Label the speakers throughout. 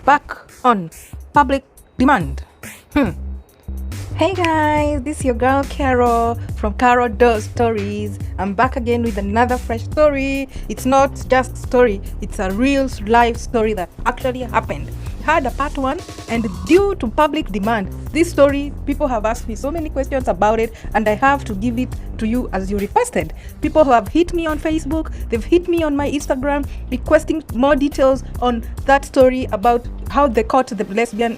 Speaker 1: back on public demand. Hey guys, this is your girl Carol from Carol Does Stories. I'm back again with another fresh story. It's not just a story, it's a real life story that actually happened. Had a part one, and due to public demand, this story, people have asked me so many questions about it, and I have to give it to you as you requested. People who have hit me on Facebook, they've hit me on my Instagram requesting more details on that story about how they caught the lesbian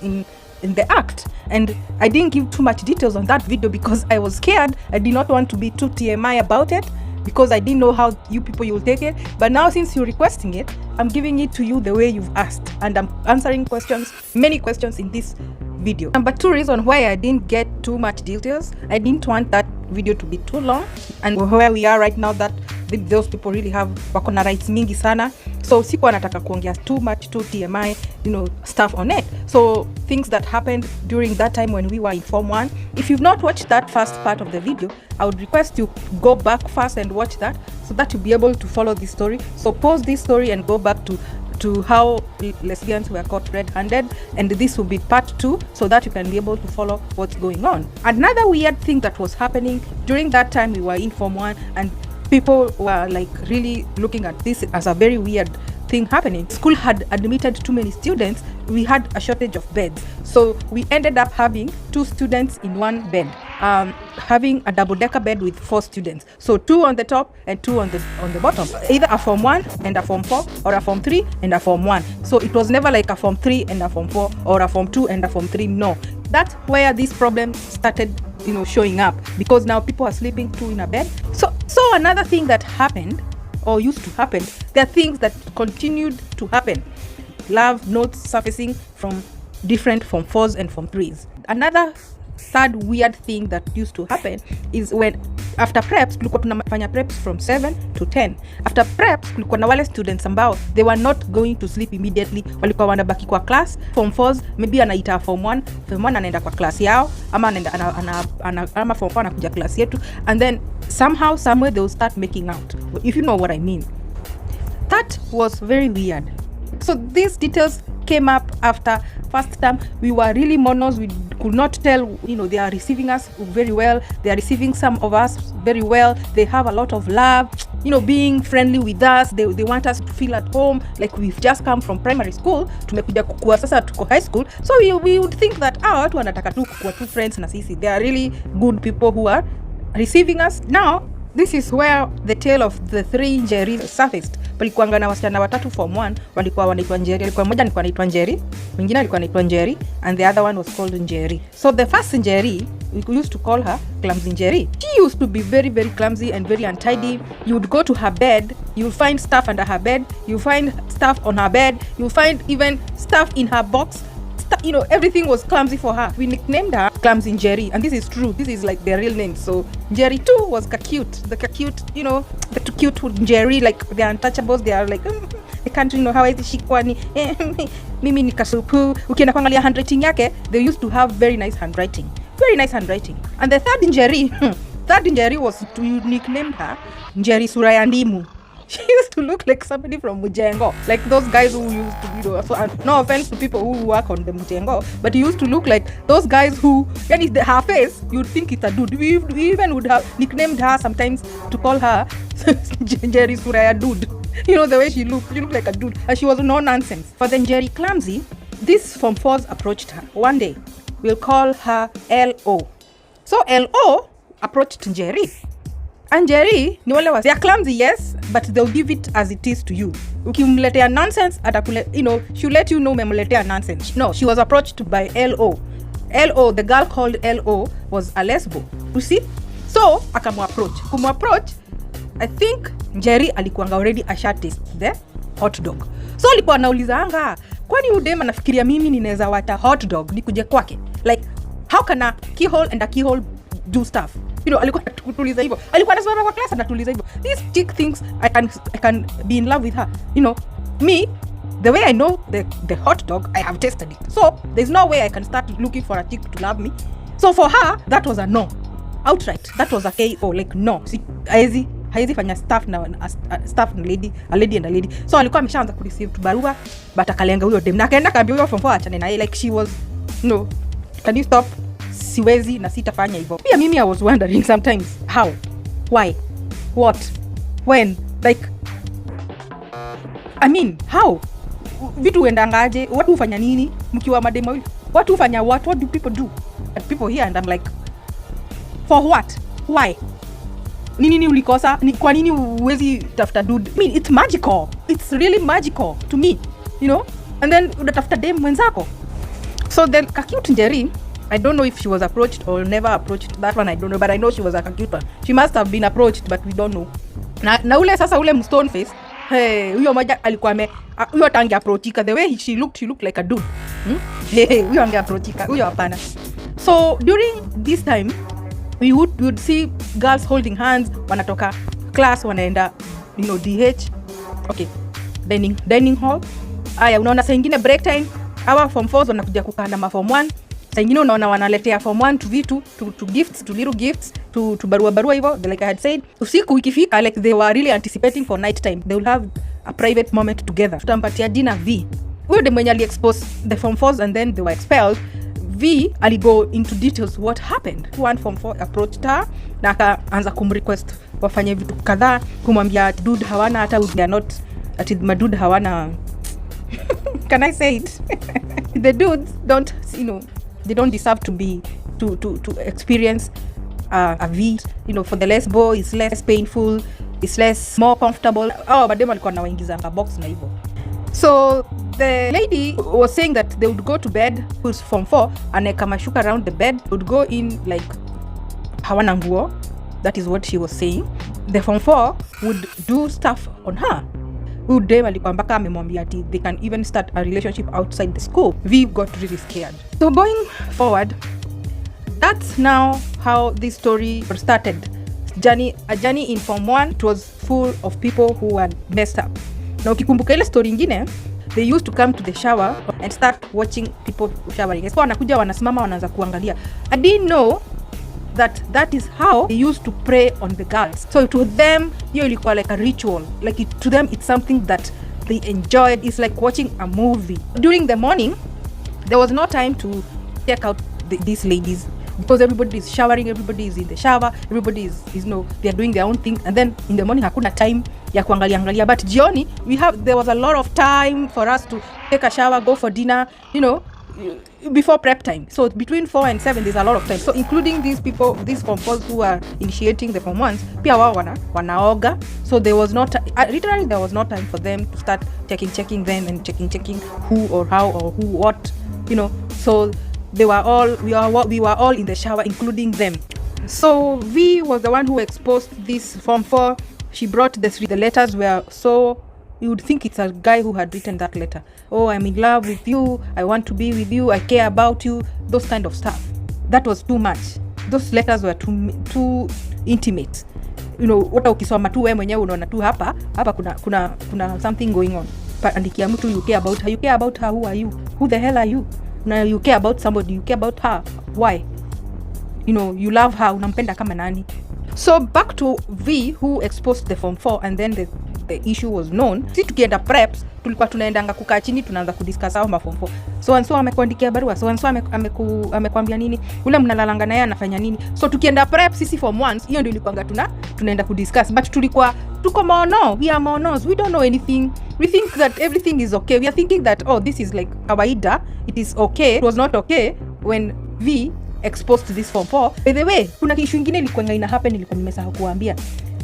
Speaker 1: in the act. And I didn't give too much details on that video because I was scared. I did not want to be too TMI about it because I didn't know how you people will take it. But now, since you're requesting it, I'm giving it to you the way you've asked, and I'm answering questions, many questions in this video. Number two reason why I didn't get too much details, I didn't want that video to be too long, and where we are right now, that those people really have wako na rights mingi sana, so sikuwa nataka kuongea too much, too TMI, stuff on it. So things that happened during that time when we were in Form 1, if you've not watched that first part of the video, I would request you go back first and watch that so that you'll be able to follow this story. So pause this story and go back to how lesbians were caught red-handed, and this will be part 2 so that you can be able to follow what's going on. Another weird thing that was happening during that time we were in Form 1, and people were like really looking at this as a very weird thing happening. School had admitted too many students. We had a shortage of beds, so we ended up having 2 students in one bed, having a double-decker bed with 4 students, so 2 on the top and 2 on the bottom, either a Form 1 and a Form 4 or a Form 3 and a Form 1. So it was never like a Form 3 and a Form 4 or a Form 2 and a Form 3. No, that's where this problem started showing up, because now people are sleeping 2 in a bed. So another thing that happened or used to happen, there are things that continued to happen. Love notes surfacing from different Form 4s and Form 3s. Another third weird thing that used to happen is when after preps tulikuwa tunafanya preps from 7 to 10. After preps kulikuwa na wale students ambao they were not going to sleep immediately, walikuwa wanabaki kwa class. Form 4s maybe anaita Form 1 anaenda kwa class yao, ama ama Form 4 anakuja class yetu, and then somehow somewhere they will start making out, if you know what I mean. That was very weird. So these details came up after first term. We were really monos. We could not tell, they are receiving us very well. They are receiving some of us very well. They have a lot of love, being friendly with us. They want us to feel at home, like we've just come from primary school. Tumekuja kukua sasa tuko high school. So we would think that watu wanataka tu kukua tu friends na sisi. They are really good people who are receiving us. Now, this is where the tale of the 3 Njeris surfaced. Palikuanga na wasichana watatu Form 1, walikuwa wanaitwa Njeri. Alikuwa mmoja alikuwa anaitwa Njeri, mwingine alikuwa anaitwa Njeri, and the other one was called Njeri. So the first Njeri, we used to call her Clumsy Njeri. She used to be very, very clumsy and very untidy. You would go to her bed, you'll find stuff under her bed, you'll find stuff on her bed, you'll find even stuff in her box. Everything was clumsy for her. We nicknamed her Clumsy Njeri, and this is true. This is like their real name. So Njeri too was cute. The cute, the too cute Njeri, like they're untouchables. They are like, they can't, how is she kwani? Mimi ni kasupu. Ukienda kuangalia handwriting yake, they used to have very nice handwriting. Very nice handwriting. And the third Njeri was to nicknamed her Njeri Surayandimu. She used to look like somebody from Mujengo, like those guys who used to, so, no offense to people who work on the Mujengo, but he used to look like those guys who, her face, you'd think it's a dude. We even would have nicknamed her sometimes to call her Njeri Suraya Dude. The way she looked like a dude, and she was no nonsense. For the Njeri Clumsy, this Form 4s approached her one day. We'll call her L.O. So L.O. approached Njeri. And Njeri ni wale they are clumsy, yes, but they'll give it as it is to you. Ukimletea nonsense, she'll let you know umemletea nonsense. No, she was approached by L.O. L.O, the girl called L.O, was a lesbo. You see? So, Kumapproach, I think Njeri alikuanga already asha taste the hot dog. So, alikuwa anaulizanga, kwani udem anafikiria mimi ninaweza wata hot dog nikuje kwake? Like, how can a keyhole and a keyhole do stuff? Alikuwa tuliza hivyo. Alikuwa anasimama kwa class na tuliza hivyo. These chick thinks I can be in love with her. Me, the way I know the hot dog, I have tasted it. So, there's no way I can start looking for a chick to love me. So for her, that was a no. Outright. That was a KO. Like, no. haizi fanya staff na lady, a lady and a lady. So alikuwa ameshaanza ku receive barua, but akalenga huyo dem na akaenda kaambia huyo form 4 achane naye, like she was no, can you stop, siwezi na sitafanya hivyo. Pia mimi I was wondering sometimes how, why, what, when, like I mean how vitu uendangaje, watu ufanya nini mkiwa mademo wili, watu ufanya what do people do at people here, and I'm like for what, why, nini ulikosa, ni kwa nini uwezi tafuta dude? I mean it's magical, it's really magical to me, you know, and then unatafuta dem mwenzako. So then Cute Njeri, I don't know if she was approached or never approached, that one I don't know, but I know she was a cute one. She must have been approached, but we don't know. Na ule sasa ule stone face, huyo moja alikuwa huyo tangi approachika, the way she looked like a dude. Huyo ange approachika, huyo hapana. So during this time we would see girls holding hands, wanatoka class wanaenda, you know, DH, okay, dining hall. Aya, unaona saa ingine break time hawa form 4 wanakuja kukaa na form 1. Saa ingine unaona wanaletea form 1 to vitu, to gifts, to little gifts, to barua hivyo, like I had said. Usiku ikifika, like they were really anticipating for night time, they will have a private moment together. Tutampatia dinner V. Huyo dem mwenye ali-expose the form 4s and then they were expelled. V aligo into details what happened. One form 4 approached her na akaanza kumrequest wafanye vitu kadhaa, kumwambia dude hawana hata, they are not, ati madude hawana can I say it? The dudes don't, you know, they don't deserve to be to experience a V, you know, for the lesbo it's less painful, it's less more comfortable. But them alikuwa nawaingizanga box na hivyo. So the lady was saying that they would go to bed, who's form 4, aneka mashuka around the bed, would go in like hawana nguo. That is what she was saying. The form 4 would do stuff on her. Dem alikuwa mpaka amemwambia ati they can even start a relationship outside the school. We got really scared. So going forward, that's now how this story started. A journey in form 1, it was full of people who were messed up. Na ukikumbuka ile story ingine, they used to come to the shower and start watching people showering. So wanakuja wanasimama wanaanza kuangalia. I didn't know that is how they used to prey on the girls. So to them, hiyo ilikuwa like a ritual. Like to them, it's something that they enjoyed. It's like watching a movie. During the morning, there was no time to check out these ladies because everybody is showering, everybody is in the shower, everybody is you know, they are doing their own thing. And then in the morning, hakuna time ya kuangalia. But jioni, there was a lot of time for us to take a shower, go for dinner, you know, before prep time. So between 4 and 7 there's a lot of time. So including these people, these form 4s who are initiating the form 1s, pia wao wanaoga. So there was not literally there was no time for them to start checking them and checking who or how or who what, you know. So we were all in the shower, including them. So V was the one who exposed this form 4. She brought the letters were so, you would think it's a guy who had written that letter. Oh, I'm in love with you, I want to be with you, I care about you, those kind of stuff. That was too much. Those letters were too intimate. You know, wata ukisoma tu wewe mwenyewe unaona tu hapa kuna something going on. Andikia mtu you care about her. You care about her, who are you? Who the hell are you? Now you care about somebody, you care about her. Why? You know, you love her, unampenda kama nani? So back to V who exposed the form 4 and then the issue was known. Si tukienda preps tulikuwa tunaendanga kukaa chini tunaanza kudiscuss hao form 4. So and so amekuandikia barua, so and so amekwambia nini, ule mnalalanga naye anafanya nini. So tukienda preps sisi form 1s, hiyo ndio ilikuwa tunaenda kudiscuss, but tulikuwa tuko maono, we are maonos, we don't know anything. We think that everything is okay. We are thinking that oh, this is like kawaida, it is okay. It was not okay when V exposed to this form 4. By the way, kuna issue nyingine ilikuwa ina happen, nilikuwa nimesahau kuambia.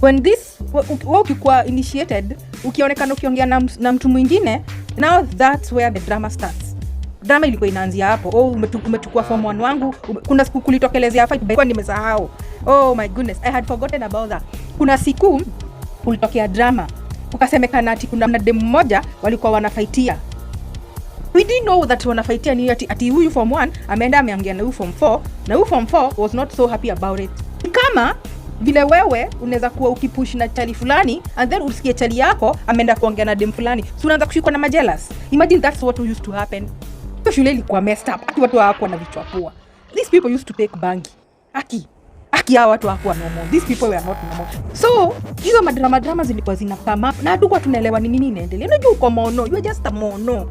Speaker 1: When this ukikuwa initiated, ukionekana ukiongea na mtu mwingine, now that's where the drama starts. Drama ilikuwa inaanzia hapo. Oh, umetukua form 1 wangu, kuna siku kulitokelezea fight, ilikuwa nimesahau. Oh my goodness, I had forgotten about that. Kuna siku kulitokea drama. Ukasemekana ati kuna dem mmoja walikuwa wanafaitia. We didn't know that wanafaitia ni ati huyu form 1 ameenda ameongea na huyu form 4, na huyu form 4 was not so happy about it. Kama vile wewe unaweza kuwa ukipush na chali fulani and then usikie chali yako ameenda kuongea na dem fulani, so unaanza kushikwa na majealous. Imagine that's what used to happen. Shule ilikuwa messed up. Watu hawakuwa na vichwa poa. These people used to take bangi. Akia watu hawakuwa normal. These people were not normal. So hizo madrama zilikuwa zina come up na hatukuwa tunaelewa ni nini inaendelea. Unajua uko mono, you are just a mono.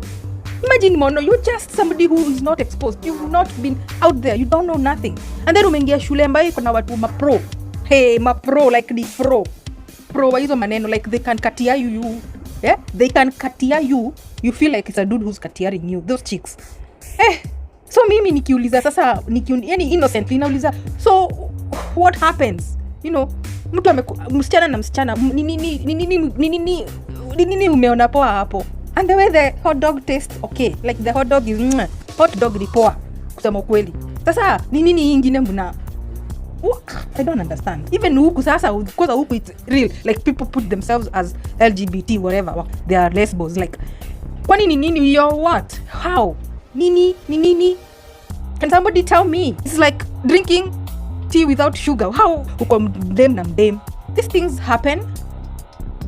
Speaker 1: Imagine mono, you're just somebody who is not exposed. You've not been out there. You don't know nothing. And then umeingia shule ambayo iko na watu mapro. Hey, mapro, like the pro wa hizo maneno, like they can katia you. Yeah? They can katia you. You feel like it's a dude who's katiaring you. Those chicks. So mimi nikiuliza sasa, yani innocently nauliza, so what happens? You know, mtu msichana na msichana, nini umeona poa hapo? And the way the hot dog tastes, okay, like the hot dog is hot dog ni poa kusema kweli. Sasa nini ingine mbona? I don't understand. Even huku sasa, because huku it's real, like people put themselves as LGBT whatever, they are lesbos, like kwani nini you're what? How? Nini? Can somebody tell me? It's like drinking tea without sugar. How? These things happen.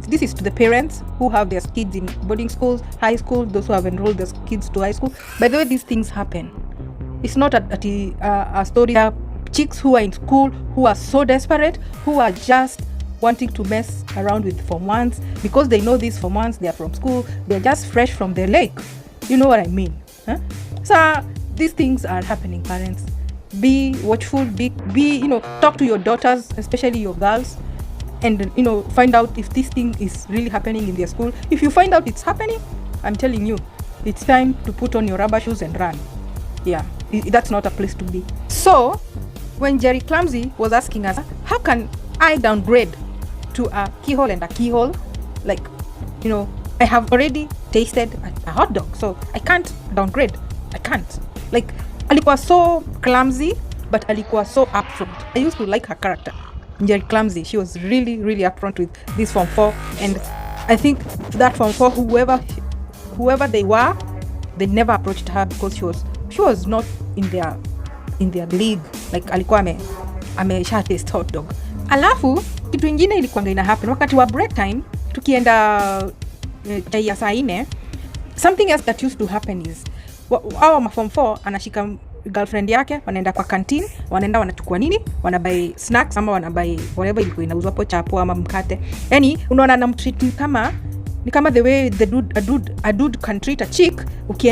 Speaker 1: This is to the parents who have their kids in boarding schools, high school, those who have enrolled their kids to high school. By the way, these things happen. It's not a story of chicks who are in school, who are so desperate, who are just wanting to mess around with Form 1s because they know these Form 1s, they are from school, they're just fresh from their lake. You know what I mean? Huh? So these things are happening, parents. Be watchful, be talk to your daughters, especially your girls, and find out if this thing is really happening in their school. If you find out it's happening, I'm telling you, it's time to put on your rubber shoes and run. Yeah, that's not a place to be. So when Jerry Clumsy was asking us, how can I downgrade to a keyhole and a keyhole? Like, I have already tasted a hot dog, so I can't downgrade. I can't. Like, alikuwa so clumsy, but alikuwa so upfront. I used to like her character, Jerry Clumsy. She was really, really upfront with this Form 4, and I think that Form 4, whoever they were, they never approached her because she was not in their league. Like, alikuwa amesha taste hot dog. Alafu kitu ingine ilikuwa ina happen wakati wa break time, tukienda chai ya saa 4. Something else that used to happen is our Form 4 anashika girlfriend yake, wanaenda kwa canteen, wanaenda wanachukua nini, wanabai snacks ama wanabai whatever ilikuwa inauzwa hapo, chapo ama mkate. Yani unaona anamtreat ni kama the way a dude can treat a chick.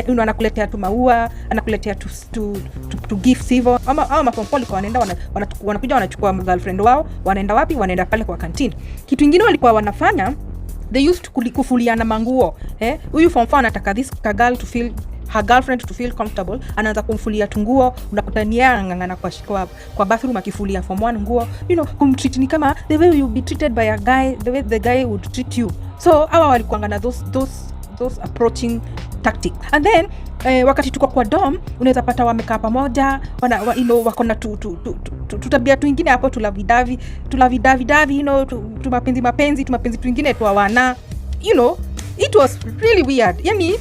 Speaker 1: Anakuletea tu maua, anakuletea to gift hivyo. Ama Form 4 wanaenda wanakuja wanachukua girlfriend wao, wanaenda wapi? Wanaenda pale kwa canteen. Kitu kingine walikuwa wanafanya, they used to kufuliana manguo. Huyu Form 4 anataka this girl to feel her girlfriend to feel comfortable, anaanza kumfulia tunguo, unakutania angangana kwa bathroom akifulia Form 1 nguo, kumtreat ni kama the way you be treated by a guy, the way the guy would treat you. So hawa walikuwa na those approaching tactic. And then wakati tuko kwa dorm, unaweza pata wamekaa pamoja, wako na tutabia tu ingine hapo, tulavidavi, tumapenzi tuingine tu wana. It was really weird. Yani,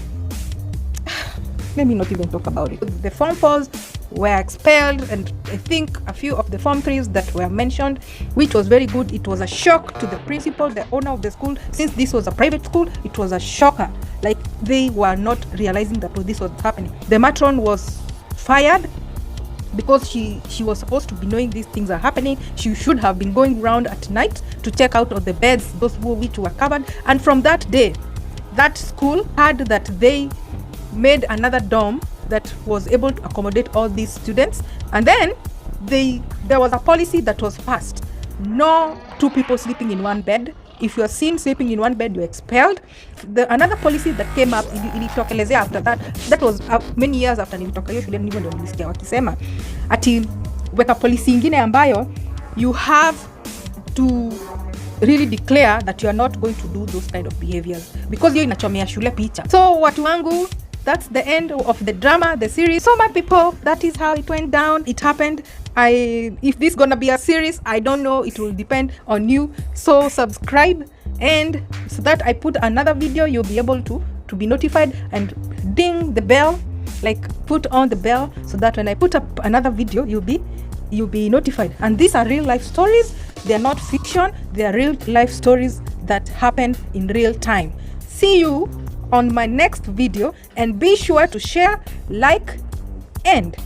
Speaker 1: let me not even talk about it. The Form 4s were expelled, and I think a few of the Form 3s that were mentioned, which was very good. It was a shock to the principal, the owner of the school. Since this was a private school, it was a shocker. Like, they were not realizing that this was happening. The matron was fired because she was supposed to be knowing these things are happening. She should have been going around at night to check out of the beds, those which were covered. And from that day, that school heard that they made another dorm that was able to accommodate all these students, and then there was a policy that was passed: no 2 people sleeping in one bed. If you are seen sleeping in one bed, you're expelled. Another policy that came up ilitokelezea after that was many years after nilitoka hiyo shule, ndio nilisikia wakisema ati weka policy ingine ambayo you have to really declare that you are not going to do those kind of behaviors, because hiyo inachomea shule picha. So watu wangu, that's the end of the drama, the series. So my people, that is how it went down. It happened. If this gonna be a series, I don't know. It will depend on you. So subscribe, and so that I put another video, you'll be able to be notified, and ding the bell, like put on the bell, so that when I put up another video, you'll be notified. And these are real life stories. They are not fiction. They are real life stories that happened in real time. See you on my next video, and be sure to share, like, and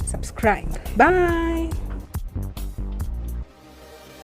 Speaker 1: subscribe. Bye.